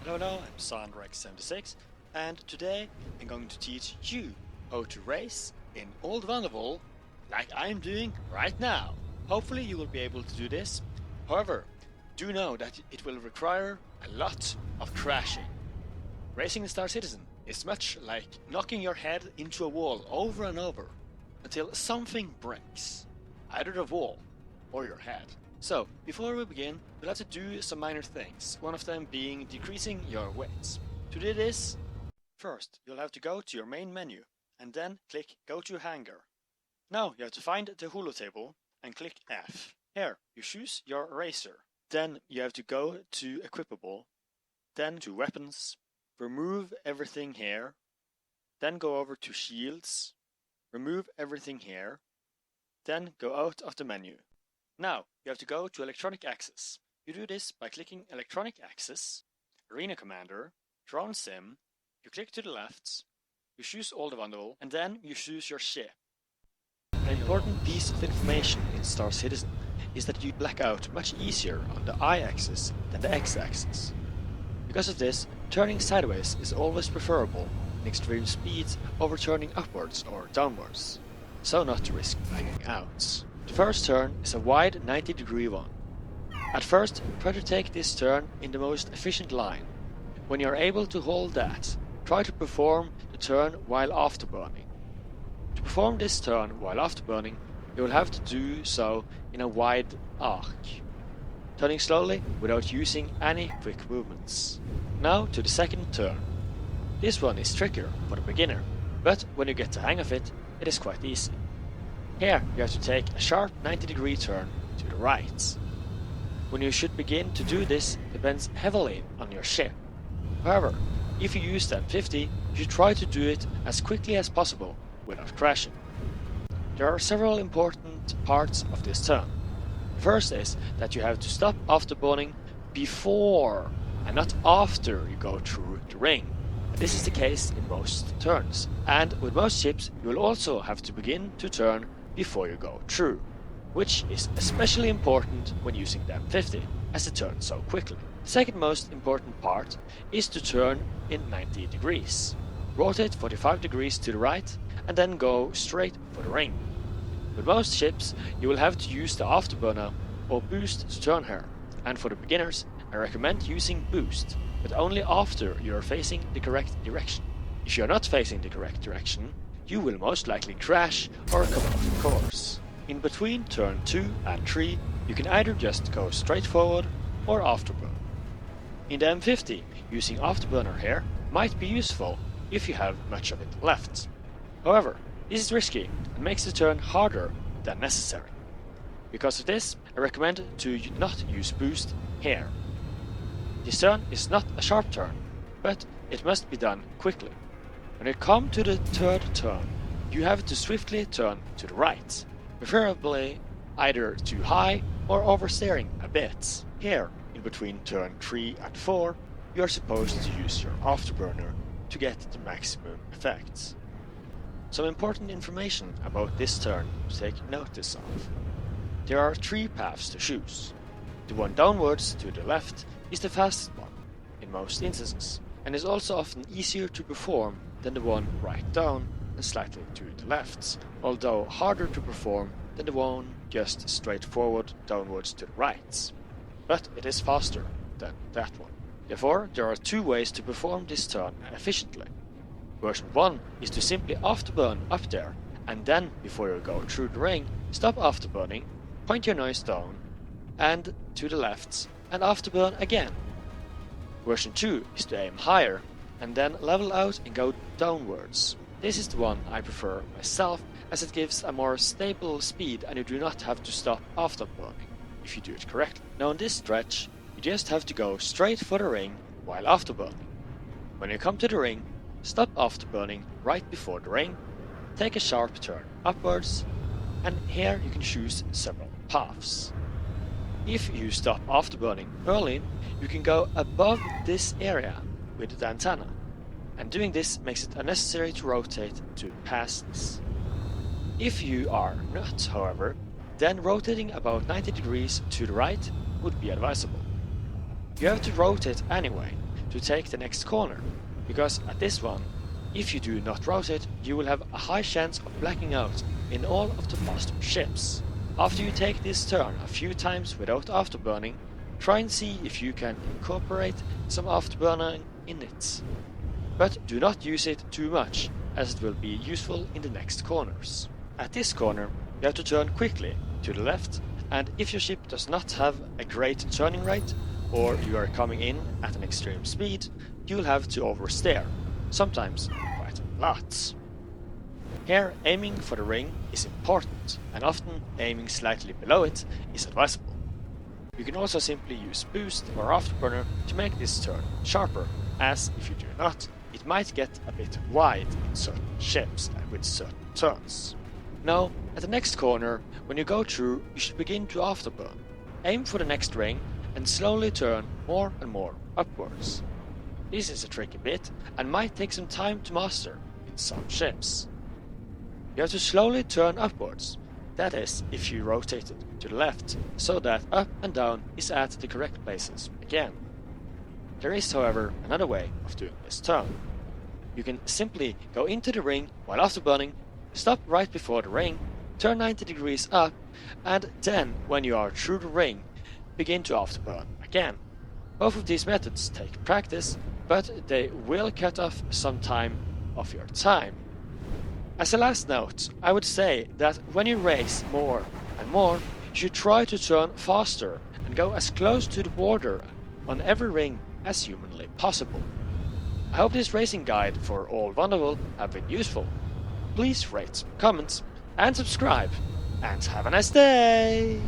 Hello, I'm SandRex76, and today I'm going to teach you how to race in Old Vanderval like I'm doing right now. Hopefully you will be able to do this. However, do know that it will require a lot of crashing. Racing in StarCitizen is much like knocking your head into a wall over and over until something breaks, either the wall or your head. So, before we begin, we'll have to do some minor things, one of them being decreasing your weights. To do this, first you'll have to go to your main menu and then click Go to Hangar. Now you have to find the holo table and click F. Here, you choose your racer. Then you have to go to Equipable, then to Weapons, remove everything here, then go over to Shields, remove everything here, then go out of the menu. Now, you have to go to Electronic Access. You do this by clicking Electronic Access, Arena Commander, Drone Sim, you click to the left, you choose Old Vanderval, and then you choose your ship. An important piece of information in StarCitizen is that you black out much easier on the Y-axis than the X-axis. Because of this, turning sideways is always preferable in extreme speeds over turning upwards or downwards, so not to risk blacking out. The first turn is a wide 90-degree one. At first, try to take this turn in the most efficient line. When you are able to hold that, try to perform the turn while afterburning. To perform this turn while afterburning, you will have to do so in a wide arc, turning slowly without using any quick movements. Now to the second turn. This one is trickier for the beginner, but when you get the hang of it, it is quite easy. Here you have to take a sharp 90-degree turn to the right. When you should begin to do this depends heavily on your ship. However, if you use the M50, you should try to do it as quickly as possible without crashing. There are several important parts of this turn. The first is that you have to stop afterburning before and not after you go through the ring. This is the case in most turns, and with most ships you will also have to begin to turn before you go through, which is especially important when using the M50, as it turns so quickly. The second most important part is to turn in 90 degrees. Rotate 45 degrees to the right and then go straight for the ring. With most ships you will have to use the afterburner or boost to turn here, and for the beginners I recommend using boost, but only after you are facing the correct direction. If you are not facing the correct direction, you will most likely crash or come off course. In between turn 2 and 3, you can either just go straight forward or afterburn. In the M50, using afterburner here might be useful if you have much of it left. However, this is risky and makes the turn harder than necessary. Because of this, I recommend to not use boost here. This turn is not a sharp turn, but it must be done quickly. When you come to the third turn, you have to swiftly turn to the right, preferably either too high or oversteering a bit. Here, in between turn 3 and 4, you are supposed to use your afterburner to get the maximum effects. Some important information about this turn to take notice of. There are 3 paths to choose. The one downwards to the left is the fastest one, in most instances, and is also often easier to perform than the one right down and slightly to the left, although harder to perform than the one just straight forward downwards to the right. But it is faster than that one. Therefore, there are 2 ways to perform this turn efficiently. Version 1 is to simply afterburn up there, and then, before you go through the ring, stop afterburning, point your nose down, and to the left, and afterburn again. Version 2 is to aim higher, and then level out and go downwards. This is the one I prefer myself, as it gives a more stable speed and you do not have to stop afterburning, if you do it correctly. Now on this stretch, you just have to go straight for the ring while afterburning. When you come to the ring, stop afterburning right before the ring, take a sharp turn upwards, and here you can choose several paths. If you stop afterburning early, you can go above this area with the antenna, and doing this makes it unnecessary to rotate to pass this. If you are not, however, then rotating about 90 degrees to the right would be advisable. You have to rotate anyway, to take the next corner, because at this one, if you do not rotate, you will have a high chance of blacking out in all of the faster ships. After you take this turn a few times without afterburning, try and see if you can incorporate some afterburning in it. But do not use it too much, as it will be useful in the next corners. At this corner, you have to turn quickly to the left, and if your ship does not have a great turning rate, or you are coming in at an extreme speed, you'll have to oversteer, sometimes quite a lot. Here, aiming for the ring is important, and often aiming slightly below it is advisable. You can also simply use boost or afterburner to make this turn sharper, as if you do not, it might get a bit wide in certain ships and with certain turns. Now, at the next corner, when you go through, you should begin to afterburn. Aim for the next ring and slowly turn more and more upwards. This is a tricky bit and might take some time to master in some ships. You have to slowly turn upwards, that is, if you rotate it to the left, so that up and down is at the correct places again. There is, however, another way of doing this turn. You can simply go into the ring while afterburning, stop right before the ring, turn 90 degrees up, and then, when you are through the ring, begin to afterburn again. Both of these methods take practice, but they will cut off some time of your time. As a last note, I would say that when you race more and more, you should try to turn faster and go as close to the border on every ring as humanly possible. I hope this racing guide for Old Vanderval have been useful. Please rate, comment and subscribe, and have a nice day!